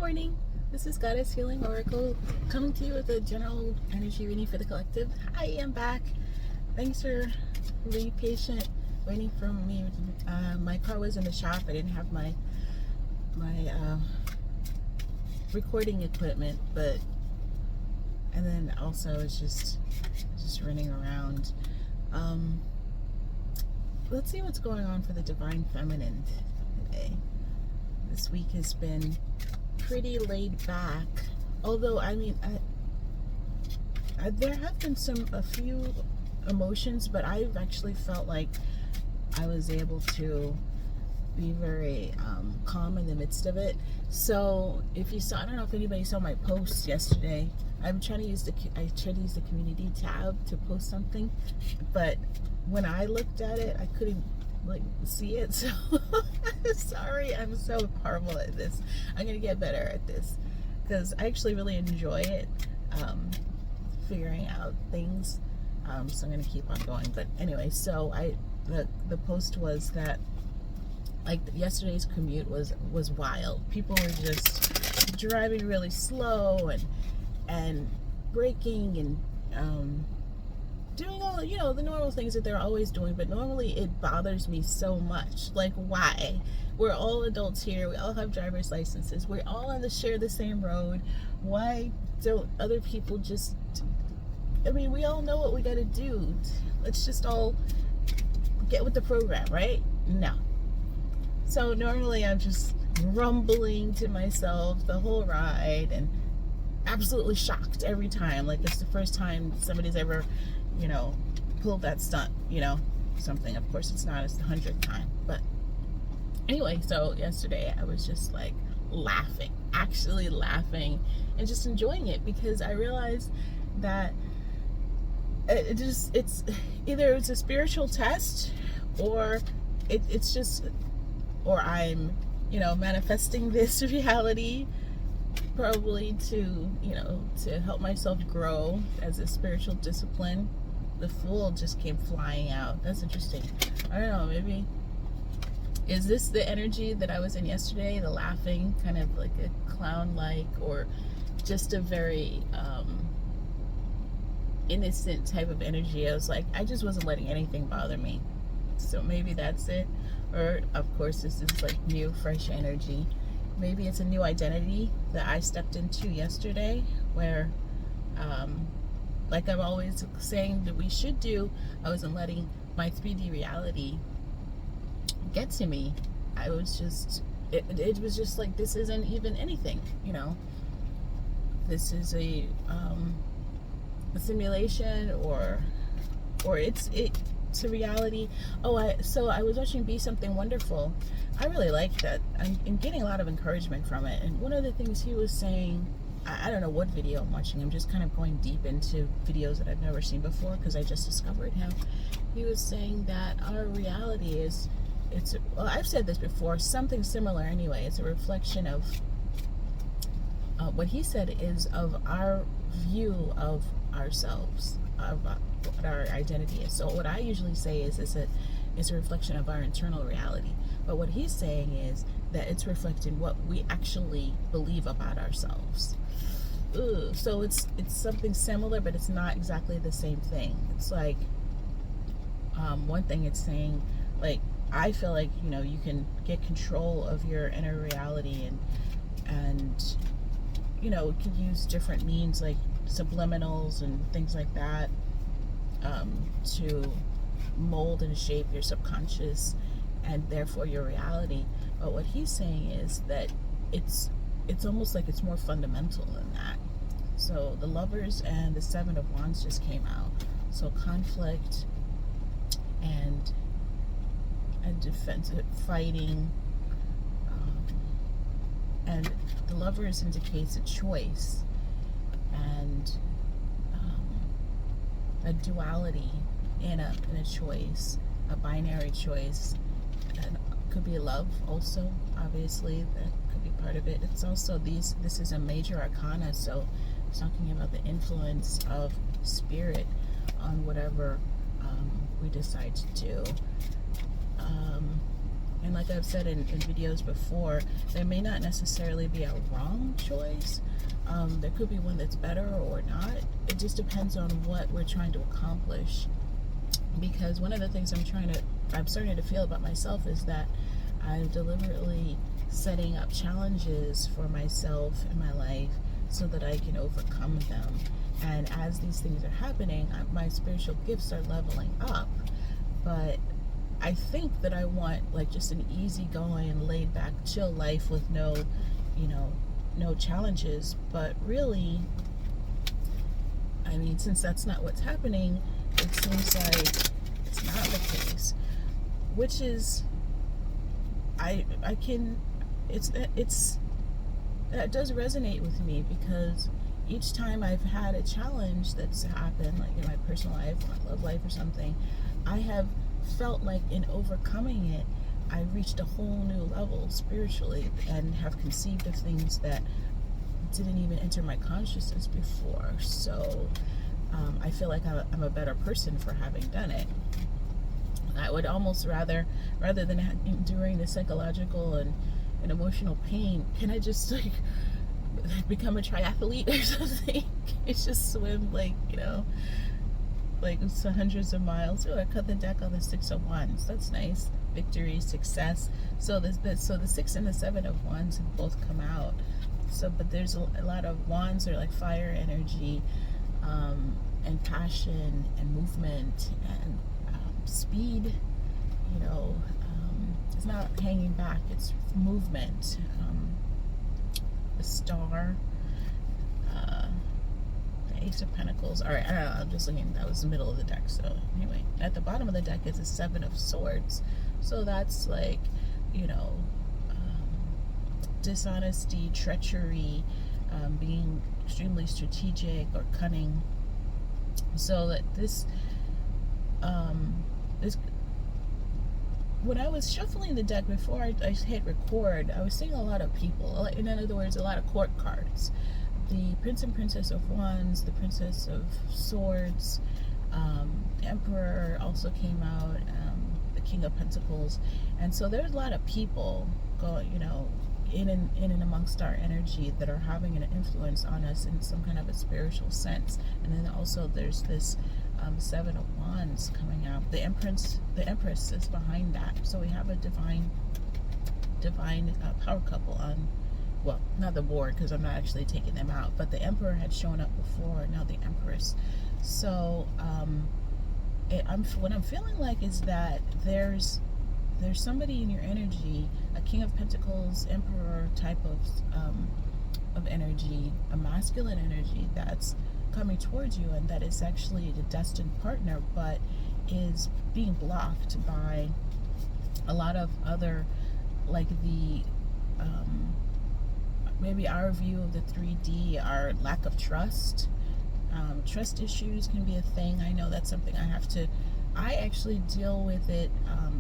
morning. This is Goddess Healing Oracle coming to you with a general energy reading for the collective. I am back. Thanks for being patient, waiting for me. My car was in the shop. I didn't have my recording equipment, and then also it's just running around. Let's see what's going on for the Divine Feminine today. This week has been pretty laid back, although there have been a few emotions, but I've actually felt like I was able to be very calm in the midst of it. So if you saw, I don't know if anybody saw my post yesterday. I tried to use the community tab to post something, but when I looked at it, I couldn't see it. So sorry, I'm so horrible at this. I'm gonna get better at this because I actually really enjoy it, figuring out things. So I'm gonna keep on going. But anyway, so the post was that yesterday's commute was wild. People were just driving really slow and braking and doing all the normal things that they're always doing, but normally it bothers me so much. Like, why? We're all adults here. We all have driver's licenses. We're all share the same road. Why don't other people just? We all know what we got to do. Let's just all get with the program, right? No. So normally I'm just rumbling to myself the whole ride and absolutely shocked every time. Like it's the first time somebody's ever pulled that stunt, something. Of course it's not, it's the 100th time. But anyway, so yesterday I was just actually laughing and just enjoying it, because I realized that it's either it's a spiritual test or or I'm manifesting this reality, probably to help myself grow as a spiritual discipline. The Fool just came flying out. That's interesting. I don't know, maybe is this the energy that I was in yesterday, the laughing, kind of like a clown-like, or just a very innocent type of energy? I just wasn't letting anything bother me. So maybe that's it. Or of course this is new, fresh energy. Maybe it's a new identity that I stepped into yesterday, where like I'm always saying that we should do, I wasn't letting my 3D reality get to me. I was just, it was just like, this isn't even anything, this is a simulation, or it's a reality. So I was watching Be Something Wonderful. I really like that. I'm getting a lot of encouragement from it. And one of the things he was saying, I don't know what video I'm watching. I'm just kind of going deep into videos that I've never seen before because I just discovered him. He was saying that our reality I've said this before, something similar anyway. It's a reflection of what he said is of our view of ourselves, of what our identity is. So what I usually say is it's a reflection of our internal reality. But what he's saying is that it's reflecting what we actually believe about ourselves. So it's something similar, but it's not exactly the same thing. It's like one thing it's saying, I feel like you can get control of your inner reality, and you can use different means like subliminals and things like that to mold and shape your subconscious and therefore your reality. But what he's saying is that it's almost like it's more fundamental than that. So the Lovers and the Seven of Wands just came out. So conflict and defensive fighting, and the Lovers indicates a choice and a duality in a choice, a binary choice. And could be love also, obviously, that could be part of it. It's also this is a major arcana, so it's talking about the influence of spirit on whatever we decide to do. And like I've said in videos before, there may not necessarily be a wrong choice. There could be one that's better or not. It just depends on what we're trying to accomplish. Because one of the things I'm starting to feel about myself is that I'm deliberately setting up challenges for myself in my life so that I can overcome them. And as these things are happening, my spiritual gifts are leveling up. But I think that I want like just an easygoing, laid back, chill life with no challenges. But really, I mean, since that's not what's happening, it seems like it's not the case. Which is, that does resonate with me, because each time I've had a challenge that's happened, like in my personal life, my love life or something, I have felt like in overcoming it, I reached a whole new level spiritually and have conceived of things that didn't even enter my consciousness before. So I feel like I'm a better person for having done it. I would almost rather than enduring the psychological and emotional pain, can I just like become a triathlete or something? It's just swim like it's hundreds of miles. Oh, I cut the deck on the 6 of Wands. That's nice. Victory, success. So the 6 and the 7 of Wands have both come out. So, but there's a lot of wands are like fire energy, and passion and movement and speed. It's not hanging back. It's movement. The Star. Ace of Pentacles. All right, I don't know, I'm just looking. That was the middle of the deck. So anyway, at the bottom of the deck is a 7 of Swords. So that's like, dishonesty, treachery, being extremely strategic or cunning. So that this when I was shuffling the deck before I hit record, I was seeing a lot of people. In other words, a lot of court cards. The Prince and Princess of Wands, the Princess of Swords, Emperor also came out, the King of Pentacles. And so there's a lot of people in and amongst our energy that are having an influence on us in some kind of a spiritual sense. And then also there's this 7 of Wands coming out. The Empress is behind that. So we have a divine power couple on, well, not the board because I'm not actually taking them out, but the Emperor had shown up before, now the Empress. So what I'm feeling like is that there's somebody in your energy, a King of Pentacles, Emperor type of energy, a masculine energy that's coming towards you, and that is actually the destined partner, but is being blocked by a lot of other, like the maybe our view of the 3D, our lack of trust. Trust issues can be a thing. I know that's something I actually deal with it.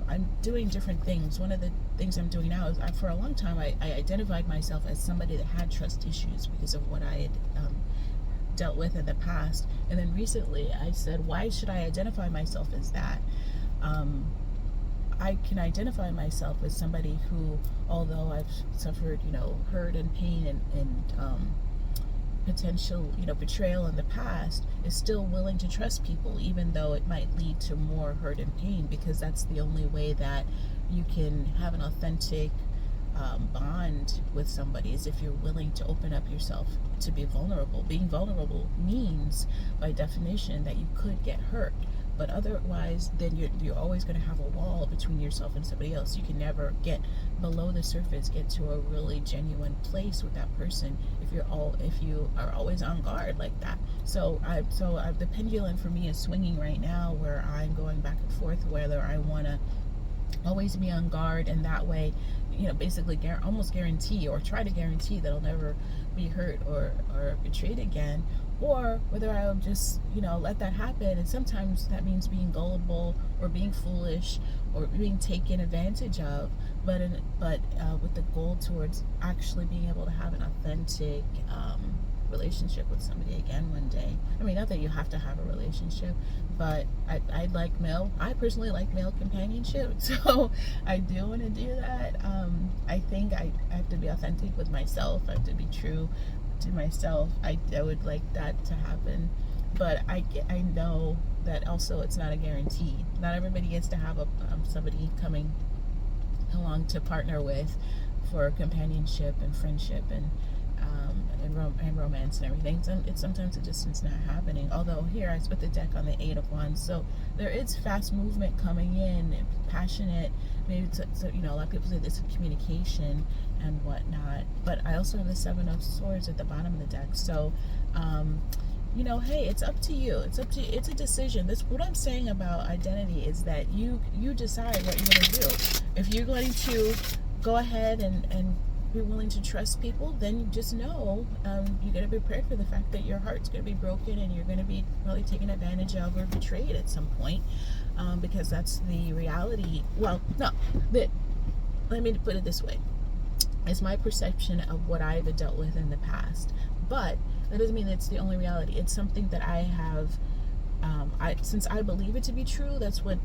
I'm doing different things. One of the things I'm doing now is for a long time I identified myself as somebody that had trust issues because of what I had dealt with in the past. And then recently I said, why should I identify myself as that? I can identify myself as somebody who, although I've suffered, hurt and pain and potential, betrayal in the past, is still willing to trust people, even though it might lead to more hurt and pain, because that's the only way that you can have an authentic bond with somebody, is if you're willing to open up yourself to be vulnerable. Being vulnerable means, by definition, that you could get hurt. But otherwise, then you're always going to have a wall between yourself and somebody else. You can never get below the surface, get to a really genuine place with that person if you are always on guard like that. So the pendulum for me is swinging right now, where I'm going back and forth whether I want to always be on guard, and that way, basically almost guarantee or try to guarantee that I'll never be hurt or betrayed again, or whether I'll just let that happen. And sometimes that means being gullible or being foolish or being taken advantage of, but with the goal towards actually being able to have an authentic relationship with somebody again one day. I mean, not that you have to have a relationship, but I personally like male companionship, so I do want to do that. I think I have to be authentic with myself. I have to be true to myself. I would like that to happen, but I know that also it's not a guarantee. Not everybody gets to have somebody coming along to partner with for companionship and friendship and romance and everything. Sometimes it just is not happening. Although here I put the deck on the Eight of Wands, so there is fast movement coming in, passionate. Maybe so you know, a lot of people say this is communication and whatnot. But I also have the Seven of Swords at the bottom of the deck. So, you know, hey, it's up to you. It's up to you. It's a decision. That's what I'm saying about identity, is that you decide what you're going to do. If you're going to go ahead and be willing to trust people, then you just know you're going to be prepared for the fact that your heart's going to be broken and you're going to be probably taken advantage of or betrayed at some point, because that's the reality. Well, no, let me put it this way. It's my perception of what I've dealt with in the past, but that doesn't mean it's the only reality. It's something that I have, since I believe it to be true, that's what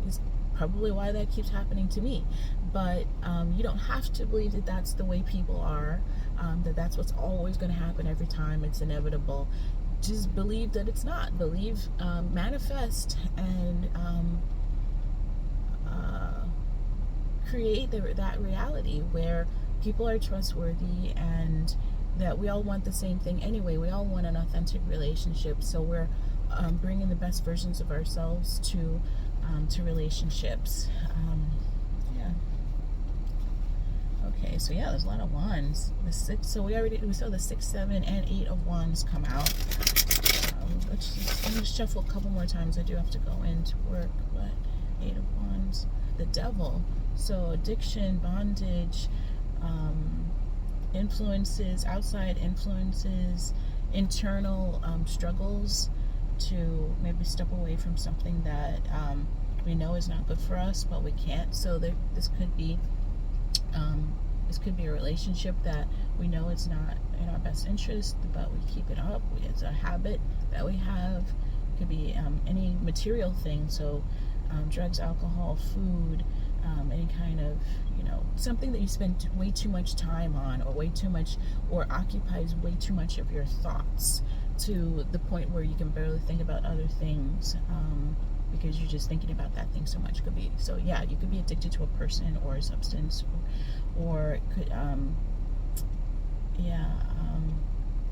is probably why that keeps happening to me. But you don't have to believe that that's the way people are, that that's what's always going to happen every time. It's inevitable. Just believe that it's not. Believe, manifest, and create that reality where people are trustworthy and that we all want the same thing anyway. We all want an authentic relationship, so we're bringing the best versions of ourselves to relationships. Yeah. Okay, so yeah, there's a lot of wands. The six. So we saw the 6, 7, and 8 of wands come out. I'm gonna shuffle a couple more times. I do have to go into work, but 8 of wands. The devil. So addiction, bondage, influences, outside influences, internal struggles to maybe step away from something that we know is not good for us, but we can't. So this could be a relationship that we know is not in our best interest, but we keep it up. It's a habit that we have. It could be any material thing. So drugs, alcohol, food, any kind of, you know, something that you spend way too much time on, or occupies way too much of your thoughts, to the point where you can barely think about other things, because you're just thinking about that thing so much. Could be, so yeah, you could be addicted to a person or a substance, or it could,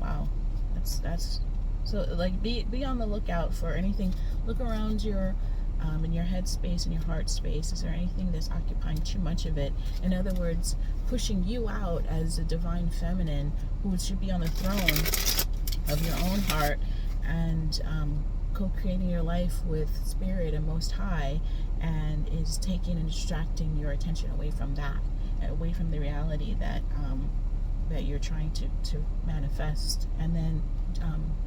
wow, that's so, like, be on the lookout for anything. Look around your in your head space, in your heart space. Is there anything that's occupying too much of it? In other words, pushing you out as a divine feminine who should be on the throne of your own heart, and co-creating your life with Spirit and Most High, and is taking and distracting your attention away from that, away from the reality that that you're trying to manifest. And then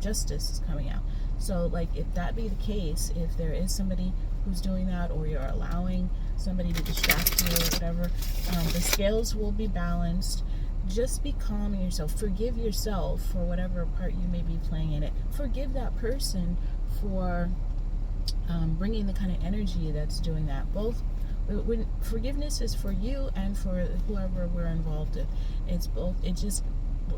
justice is coming out. So, like, if that be the case, if there is somebody who's doing that, or you're allowing somebody to distract you or whatever, the scales will be balanced. Just be calm in yourself. Forgive yourself for whatever part you may be playing in it. Forgive that person for bringing the kind of energy that's doing that. Both, when forgiveness is for you and for whoever we're involved with. It's both. It just,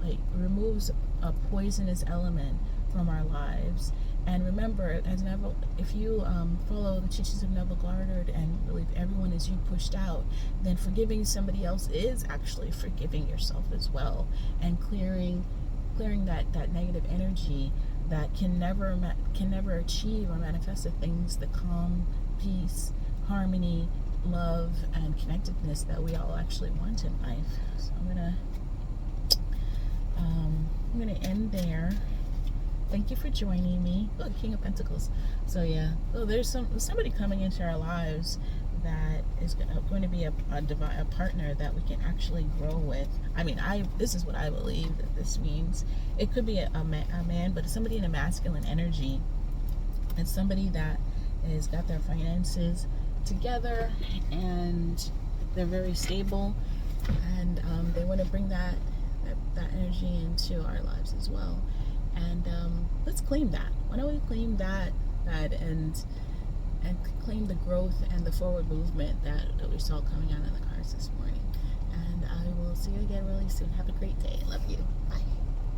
like, removes a poisonous element from our lives. And remember, as Neville, if you follow the teachings of Neville Goddard and believe everyone is you pushed out, then forgiving somebody else is actually forgiving yourself as well, and clearing that negative energy that can never achieve or manifest the things, the calm, peace, harmony, love, and connectedness that we all actually want in life. So I'm gonna end there. Thank you for joining me. Oh, King of Pentacles. So yeah, there's somebody coming into our lives that is going to be a partner that we can actually grow with. I mean, this is what I believe that this means. It could be a man, but it's somebody in a masculine energy. It's somebody that has got their finances together and they're very stable, and they want to bring that that energy into our lives as well. And let's claim that. Why don't we claim that and claim the growth and the forward movement that we saw coming out of the cars this morning. And I will see you again really soon. Have a great day.